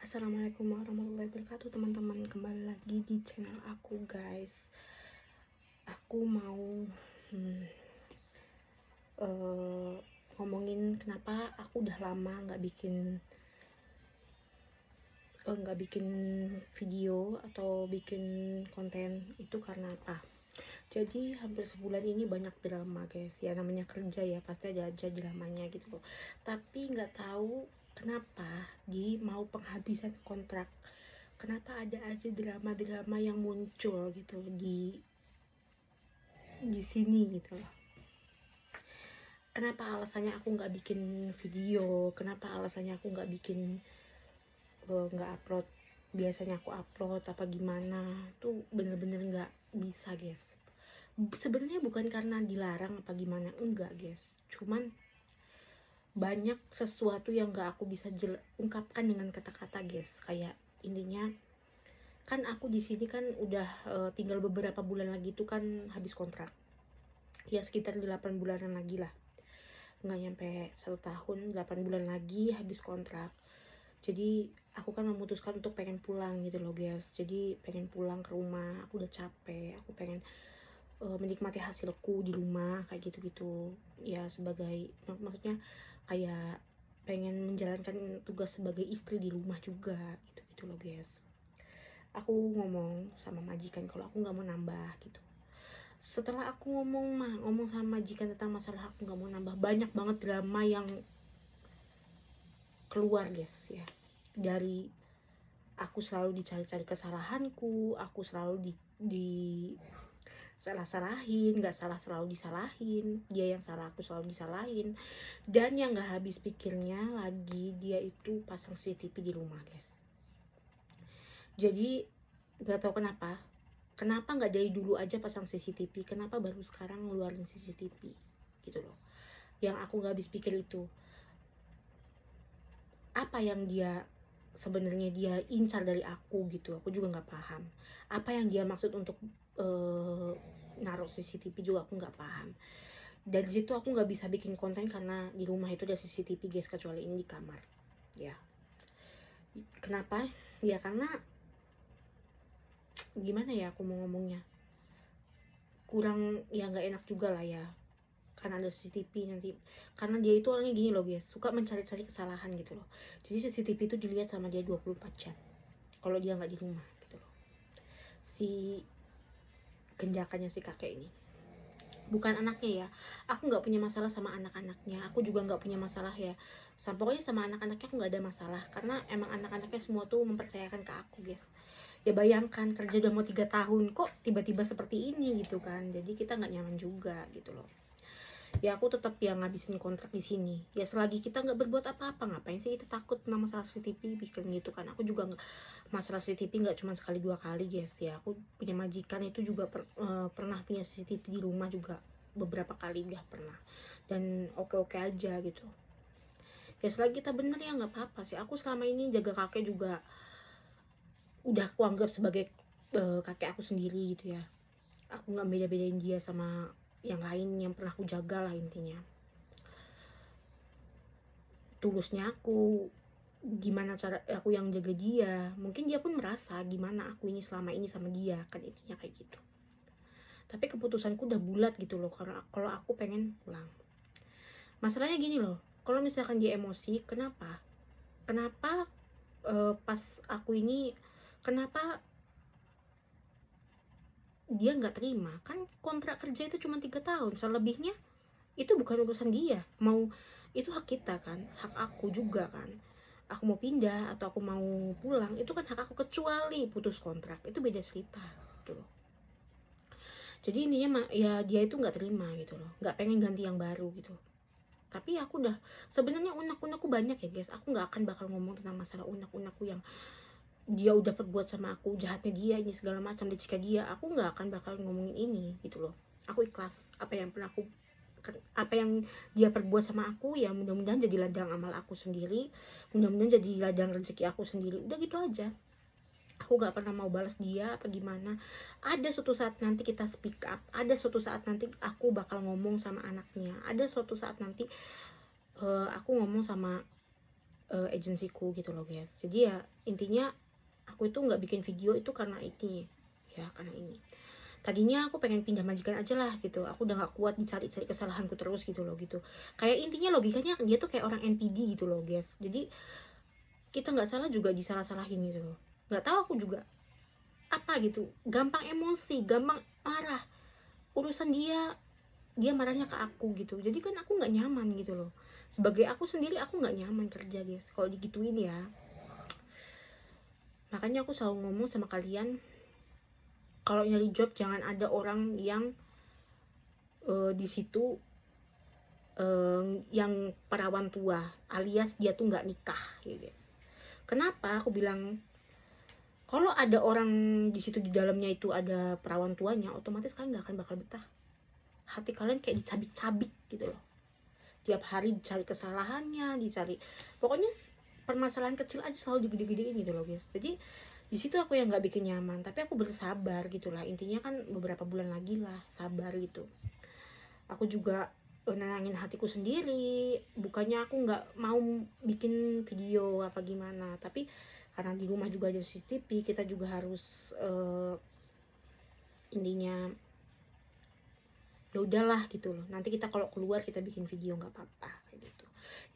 Assalamualaikum warahmatullahi wabarakatuh teman-teman, kembali lagi di channel aku guys. Aku mau hmm, eh, ngomongin kenapa aku udah lama nggak bikin video atau bikin konten itu karena apa. Jadi hampir sebulan ini banyak drama guys, ya namanya kerja ya pasti ada aja dramanya gitu loh. Tapi nggak tahu kenapa di mau penghabisan kontrak, kenapa ada aja drama-drama yang muncul gitu di sini gitu loh. Kenapa alasannya aku nggak bikin video, kenapa alasannya aku nggak upload biasanya aku upload apa gimana, tuh bener-bener nggak bisa guys. Sebenarnya bukan karena dilarang apa gimana, enggak guys, cuman banyak sesuatu yang nggak aku bisa ungkapkan dengan kata-kata guys. Kayak intinya kan aku di sini kan udah tinggal beberapa bulan lagi tuh kan habis kontrak, ya sekitar 8 bulanan lagi lah, nggak nyampe 1 tahun, 8 bulan lagi habis kontrak. Jadi aku kan memutuskan untuk pengen pulang gitu loh guys. Jadi pengen pulang ke rumah, aku udah capek, aku pengen menikmati hasilku di rumah kayak gitu-gitu ya, sebagai maksudnya kayak pengen menjalankan tugas sebagai istri di rumah juga gitu-gitu loh guys. Aku ngomong sama majikan kalau aku nggak mau nambah gitu. Setelah aku ngomong sama majikan tentang masalah aku nggak mau nambah, banyak banget drama yang keluar guys ya. Dari aku selalu dicari-cari kesalahanku, aku selalu di salah-salahin, nggak salah selalu disalahin, dia yang salah aku selalu disalahin. Dan yang nggak habis pikirnya lagi, dia itu pasang CCTV di rumah guys. Jadi nggak tahu kenapa nggak dari dulu aja pasang CCTV, kenapa baru sekarang ngeluarin CCTV gitu loh. Yang aku nggak habis pikir itu, apa yang dia sebenarnya dia incar dari aku gitu, aku juga nggak paham. Apa yang dia maksud untuk naruh CCTV juga aku nggak paham. Dari situ aku nggak bisa bikin konten karena di rumah itu ada CCTV guys, kecuali ini di kamar ya. Kenapa ya, karena gimana ya aku mau ngomongnya, kurang ya, nggak enak juga lah ya karena ada CCTV nanti. Karena dia itu orangnya gini loh guys, suka mencari-cari kesalahan gitu loh. Jadi CCTV itu dilihat sama dia 24 jam kalau dia nggak di rumah gitu loh, si genjakannya si kakek ini. Bukan anaknya ya, aku nggak punya masalah sama anak-anaknya, aku juga nggak punya masalah ya pokoknya sama anak-anaknya aku nggak ada masalah, karena emang anak-anaknya semua tuh mempercayakan ke aku guys. Ya bayangkan kerja udah mau 3 tahun kok tiba-tiba seperti ini gitu kan, jadi kita nggak nyaman juga gitu loh. Ya aku tetap yang ngabisin kontrak di sini ya, selagi kita nggak berbuat apa-apa ngapain sih kita takut sama masalah CCTV bikin gitu kan. Aku juga nggak, masalah CCTV nggak cuma sekali 2 kali guys ya, aku punya majikan itu juga pernah punya CCTV di rumah juga beberapa kali udah pernah, dan oke-oke aja gitu ya. Selagi kita bener ya nggak apa-apa sih. Aku selama ini jaga kakek juga udah aku anggap sebagai kakek aku sendiri gitu ya. Aku nggak beda-bedain dia sama yang lain yang pernah aku jaga lah intinya. Tulusnya aku, gimana cara aku yang jaga dia, mungkin dia pun merasa gimana aku ini selama ini sama dia kan, intinya kayak gitu. Tapi keputusanku udah bulat gitu loh, karena kalau aku pengen pulang. Masalahnya gini loh, kalau misalkan dia emosi, kenapa pas aku ini, kenapa dia nggak terima? Kan kontrak kerja itu cuma 3 tahun, selebihnya itu bukan urusan dia. Mau itu hak kita kan, hak aku juga kan. Aku mau pindah atau aku mau pulang itu kan hak aku, kecuali putus kontrak itu beda cerita gitu loh. Jadi intinya ya dia itu nggak terima gitu loh, nggak pengen ganti yang baru gitu. Tapi aku udah sebenarnya unek-unekku banyak ya guys. Aku nggak akan bakal ngomong tentang masalah unek-unekku yang dia udah perbuat sama aku, jahatnya dia ini segala macam, jika dia, aku nggak akan bakal ngomongin ini gitu loh. Aku ikhlas apa yang dia perbuat sama aku, ya mudah-mudahan jadi ladang amal aku sendiri, mudah-mudahan jadi ladang rezeki aku sendiri, udah gitu aja. Aku gak pernah mau balas dia apa gimana. Ada suatu saat nanti kita speak up, ada suatu saat nanti aku bakal ngomong sama anaknya, ada suatu saat nanti aku ngomong sama agensiku gitu loh guys. Jadi ya intinya aku itu nggak bikin video itu karena ini ya, karena ini. Tadinya aku pengen pindah majikan aja lah gitu, aku udah nggak kuat dicari-cari kesalahanku terus gitu loh gitu. Kayak intinya logikanya dia tuh kayak orang NPD gitu loh guys. Jadi kita nggak salah juga disalah-salahin gitu loh. Nggak tahu aku juga apa gitu, gampang emosi, gampang marah. Urusan dia marahnya ke aku gitu. Jadi kan aku nggak nyaman gitu loh. Sebagai aku sendiri aku nggak nyaman kerja guys kalau digituin ya. Makanya aku selalu ngomong sama kalian, kalau nyari job jangan ada orang yang di situ yang perawan tua, alias dia tuh nggak nikah ya guys. Kenapa aku bilang kalau ada orang di situ, di dalamnya itu ada perawan tuanya, otomatis kalian nggak akan bakal betah. Hati kalian kayak dicabik-cabik gitu loh. Tiap hari dicari kesalahannya, dicari, pokoknya permasalahan kecil aja selalu digede-gedein gitu loh guys. Jadi di situ aku yang nggak bikin nyaman, tapi aku bersabar gitulah. Intinya kan beberapa bulan lagi lah, sabar gitu. Aku juga nenangin hatiku sendiri. Bukannya aku nggak mau bikin video apa gimana, tapi karena di rumah juga ada CCTV, kita juga harus intinya ya udahlah gitu loh. Nanti kita kalau keluar kita bikin video nggak apa-apa kayak gitu.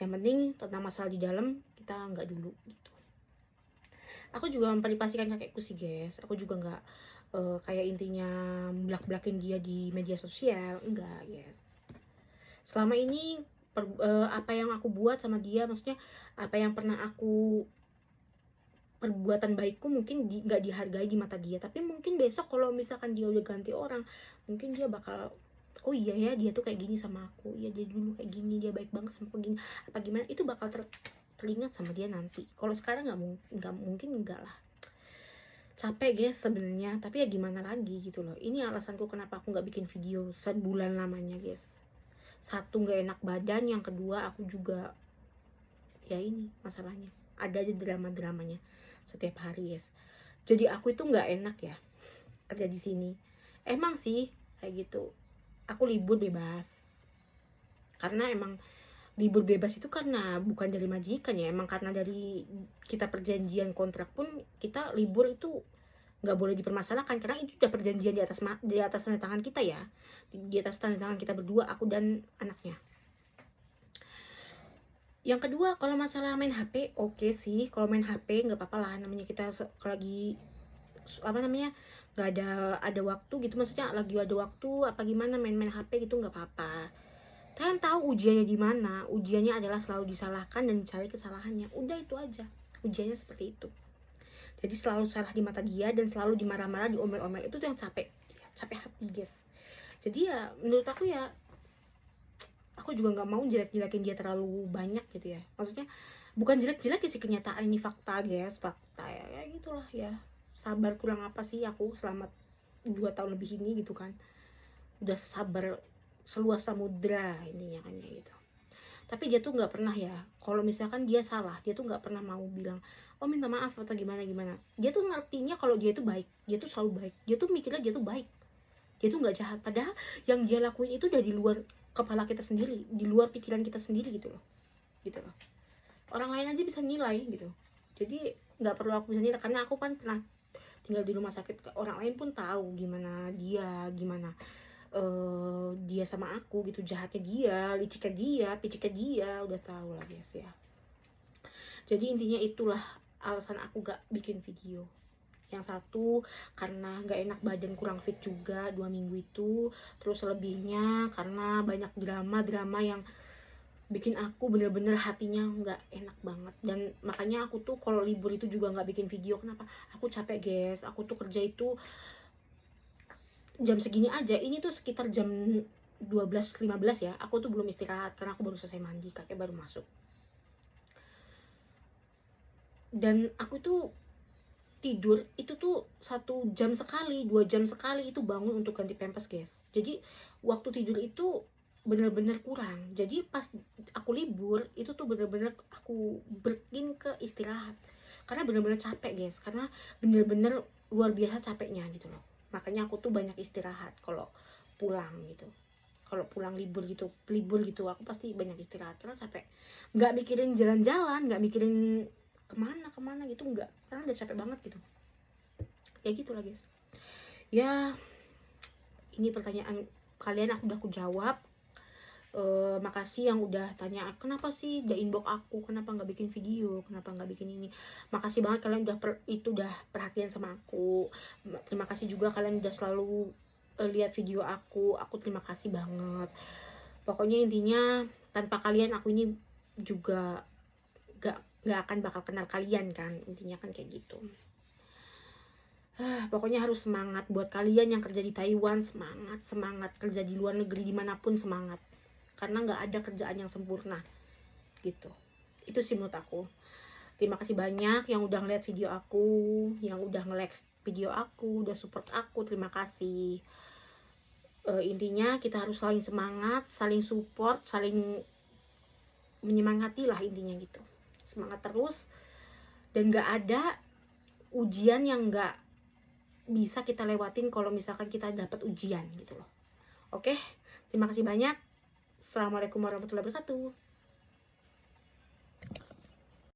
Yang penting tentang masalah di dalam kita nggak dulu gitu. Aku juga memperipasikan kakekku sih guys. Aku juga nggak kayak intinya belak-belakin dia di media sosial, enggak guys. Selama ini apa yang aku buat sama dia, maksudnya apa yang pernah aku perbuatan baikku mungkin nggak dihargai di mata dia, tapi mungkin besok kalau misalkan dia udah ganti orang, mungkin dia bakal, oh iya ya dia tuh kayak gini sama aku, iya dia dulu kayak gini, dia baik banget sama aku gini, apa gimana, itu bakal teringat sama dia nanti. Kalau sekarang nggak mungkin, enggak lah. Capek guys sebenarnya, tapi ya gimana lagi gitu loh. Ini alasanku kenapa aku nggak bikin video sebulan lamanya guys. Satu, nggak enak badan, yang kedua aku juga ya ini masalahnya, ada aja drama-dramanya setiap hari guys. Jadi aku itu nggak enak ya kerja di sini. Emang sih kayak gitu, aku libur bebas karena emang libur bebas itu karena bukan dari majikan ya, emang karena dari kita perjanjian kontrak pun kita libur itu nggak boleh dipermasalahkan karena itu udah perjanjian di atas tanda tangan kita ya, di atas tanda tangan kita berdua, aku dan anaknya. Yang kedua, kalau masalah main HP, oke sih kalau main HP nggak apa-apa lah, namanya kita lagi apa namanya nggak ada waktu gitu, maksudnya lagi ada waktu apa gimana main-main HP gitu nggak apa-apa. Kalian tahu ujiannya di mana? Ujiannya adalah selalu disalahkan dan dicari kesalahannya. Udah itu aja. Ujiannya seperti itu. Jadi selalu salah di mata dia dan selalu dimarah-marah, diomel-omel. Itu tuh yang capek. Capek hati, guys. Jadi ya menurut aku ya, aku juga nggak mau jelek-jelekin dia terlalu banyak gitu ya. Maksudnya bukan jelek-jelek sih, kenyataan ini fakta, guys. Fakta ya, ya gitulah ya. Sabar kurang apa sih aku selama 2 tahun lebih ini gitu kan. Udah sabar seluas samudra intinya kan kayak gitu. Tapi dia tuh nggak pernah ya, kalau misalkan dia salah, dia tuh nggak pernah mau bilang oh minta maaf atau gimana gimana. Dia tuh ngertinya kalau dia tuh baik, dia tuh selalu baik, dia tuh mikirnya dia tuh baik, dia tuh nggak jahat. Padahal yang dia lakuin itu udah di luar kepala kita sendiri, di luar pikiran kita sendiri gitu loh, gitu loh. Orang lain aja bisa nilai gitu. Jadi nggak perlu aku bisa nilai karena aku kan pernah tinggal di rumah sakit, orang lain pun tahu gimana gimana dia sama aku gitu, jahatnya dia, liciknya dia, piciknya dia, udah tahu lah guys ya. Jadi intinya itulah alasan aku gak bikin video. Yang satu karena gak enak badan, kurang fit juga 2 minggu itu. Terus selebihnya karena banyak drama yang bikin aku bener-bener hatinya gak enak banget. Dan makanya aku tuh kalau libur itu juga gak bikin video. Kenapa? Aku capek guys, aku tuh kerja itu jam segini aja, ini tuh sekitar jam 12.15 ya, aku tuh belum istirahat karena aku baru selesai mandi, kakek baru masuk. Dan aku tuh tidur itu tuh 1 jam sekali, 2 jam sekali itu bangun untuk ganti pampers guys. Jadi waktu tidur itu bener-bener kurang. Jadi pas aku libur itu tuh bener-bener aku berkin ke istirahat karena bener-bener capek guys, karena bener-bener luar biasa capeknya gitu loh. Makanya aku tuh banyak istirahat kalau pulang gitu. kalau pulang libur gitu aku pasti banyak istirahat karena capek, nggak mikirin jalan-jalan, nggak mikirin kemana gitu, nggak, karena udah capek banget gitu. Ya gitu lah guys ya, ini pertanyaan kalian udah aku jawab. Makasih yang udah tanya kenapa sih gak inbox aku, kenapa nggak bikin video, kenapa nggak bikin ini. Makasih banget kalian udah perhatian sama aku. Terima kasih juga kalian udah selalu lihat video aku terima kasih banget. Pokoknya intinya tanpa kalian aku ini juga gak akan bakal kenal kalian kan, intinya kan kayak gitu. Pokoknya harus semangat buat kalian yang kerja di Taiwan, semangat kerja di luar negeri dimanapun, semangat, karena nggak ada kerjaan yang sempurna gitu. Itu sih menurut aku. Terima kasih banyak yang udah ngeliat video aku, yang udah nge-like video aku, udah support aku, terima kasih. Intinya kita harus saling semangat, saling support, saling menyemangati lah intinya gitu. Semangat terus, dan nggak ada ujian yang nggak bisa kita lewatin kalau misalkan kita dapat ujian gitu loh. Oke, terima kasih banyak. Assalamualaikum warahmatullahi wabarakatuh.